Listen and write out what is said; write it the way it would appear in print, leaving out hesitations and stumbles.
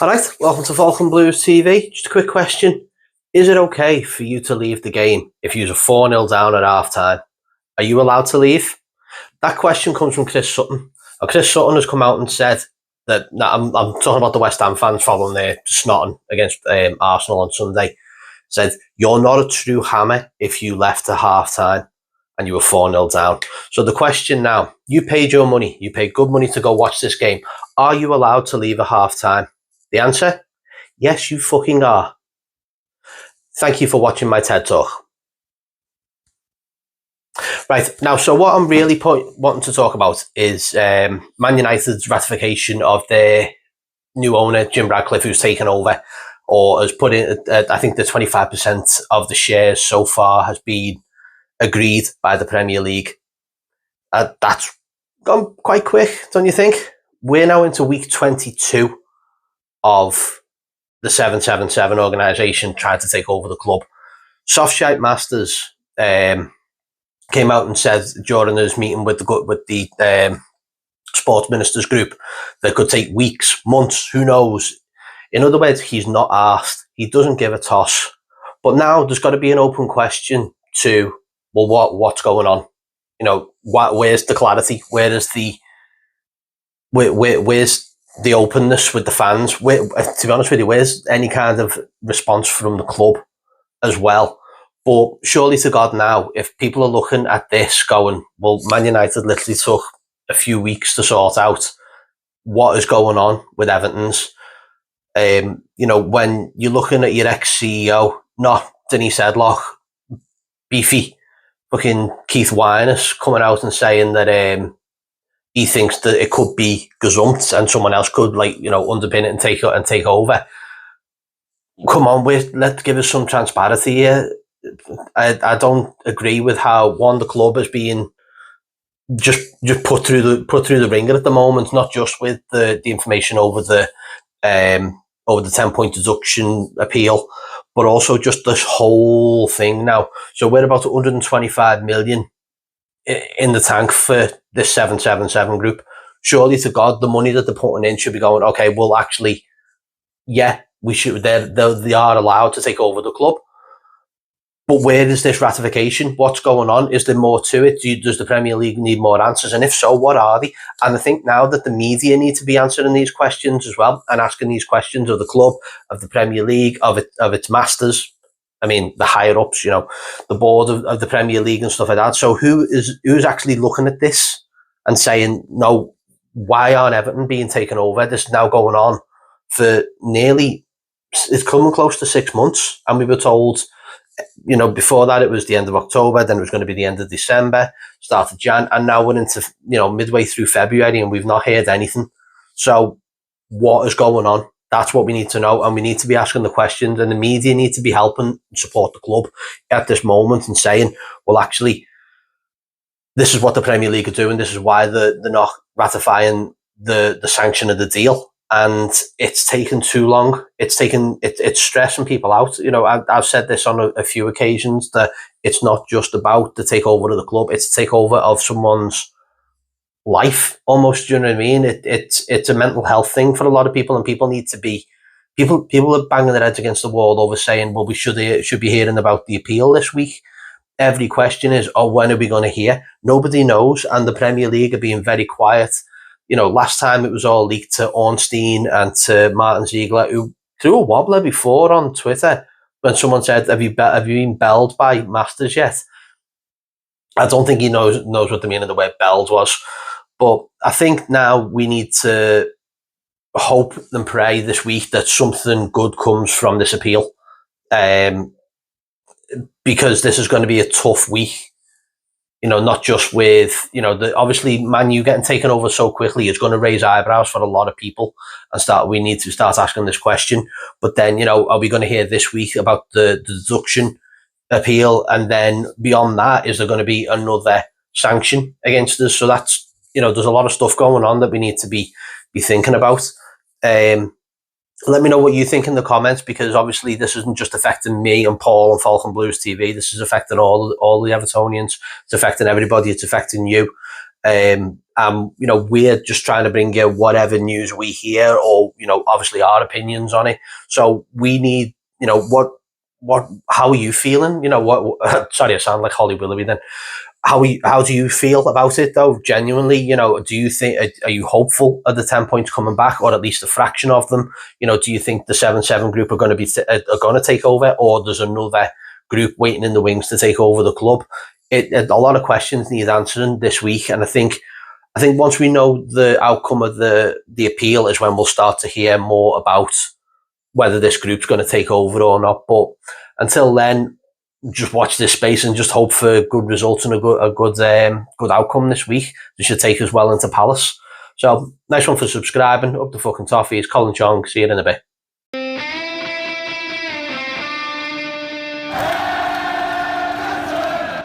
Alright, welcome to Falcon Blues TV. Just a quick question. Is it okay for you to leave the game if you're 4-0 down at half time? Are you allowed to leave? That question comes from Chris Sutton. Now, Chris Sutton has come out and said that, I'm talking about the West Ham fans following their snotting against Arsenal on Sunday, said, you're not a true hammer if you left at half time and you were 4-0 down. So the question now, you paid your money, you paid good money to go watch this game. Are you allowed to leave at half time? The answer? Yes, you fucking are. Thank you for watching my TED Talk. Right, now, so what I'm really wanting to talk about is Man United's ratification of their new owner, Jim Ratcliffe, who's taken over, or has put in, I think the 25% of the shares so far has been agreed by the Premier League. That's gone quite quick, don't you think? We're now into week 22 of the 777 organisation trying to take over the club. Softshite Masters came out and said during his meeting with the sports ministers group that could take weeks, months, who knows. In other words, he's not asked. He doesn't give a toss. But now there's got to be an open question to, well, what's going on? You know, where's the clarity? Where's the openness with the fans? To be honest with you, where's any kind of response from the club as well? But surely to God now, if people are looking at this going, well, Man United literally took a few weeks to sort out what is going on with Everton's. You know, when you're looking at your ex-CEO, not Denise Edlock, beefy, fucking Keith Winers coming out and saying that he thinks that it could be gazumped and someone else could, underpin it and take over. Come on, let's give us some transparency here. I don't agree with how the club is being just put through the ringer at the moment, not just with the information over the 10-point deduction appeal, but also just this whole thing now. So we're about 125 million in the tank for this 777 group. Surely to God, the money that they're putting in should be going, okay, well, actually, yeah, we should. They are allowed to take over the club. But where is this ratification? What's going on? Is there more to it? Does the Premier League need more answers? And if so, what are they? And I think now that the media need to be answering these questions as well and asking these questions of the club, of the Premier League, of its masters. I mean, the higher ups, you know, the board of the Premier League and stuff like that. So who's actually looking at this and saying, no, why aren't Everton being taken over? This is now going on for it's coming close to 6 months. And we were told, you know, before that it was the end of October, then it was going to be the end of December, start of Jan, and now we're into, midway through February and we've not heard anything. So what is going on? That's what we need to know, and we need to be asking the questions, and the media need to be helping support the club at this moment and saying, well, actually, this is what the Premier League are doing. This is why they're not ratifying the sanction of the deal. And it's taken too long. It's stressing people out. You know, I've said this on a few occasions that it's not just about the takeover of the club. It's a takeover of someone's life, almost. Do you know what I mean? It's a mental health thing for a lot of people, and people need to be. People are banging their heads against the wall over saying, well, we should be hearing about the appeal this week. Every question is, oh, when are we going to hear? Nobody knows, and the Premier League are being very quiet. You know, last time it was all leaked to Ornstein and to Martin Ziegler, who threw a wobbler before on Twitter when someone said, have you been belled by Masters yet? I don't think he knows what the meaning of the word belled was. But I think now we need to hope and pray this week that something good comes from this appeal. Because this is going to be a tough week. You know, not just with, obviously Man U getting taken over so quickly is going to raise eyebrows for a lot of people, and we need to start asking this question. But then, are we going to hear this week about the deduction appeal? And then beyond that, is there going to be another sanction against us? So that's, there's a lot of stuff going on that we need to be thinking about. Let me know what you think in the comments, because obviously this isn't just affecting me and Paul and Falcon Blues TV. This is affecting all the Evertonians. It's affecting everybody. It's affecting you. And You know, we're just trying to bring you whatever news we hear, or, you know, obviously our opinions on it. So we need, you know, how are you feeling? You know, sorry, I sound like Holly Willoughby then. How do you feel about it though? Genuinely, you know, do you think, are you hopeful of the 10 points coming back, or at least a fraction of them? You know, do you think the 7-7 group are going to take over, or there's another group waiting in the wings to take over the club? A lot of questions need answering this week, and I think once we know the outcome of the appeal is when we'll start to hear more about whether this group's going to take over or not. But until then, just watch this space and just hope for good results and a good outcome this week. They should take us well into Palace. So nice one for subscribing. Up the fucking toffees. Colin Chong. See you in a bit.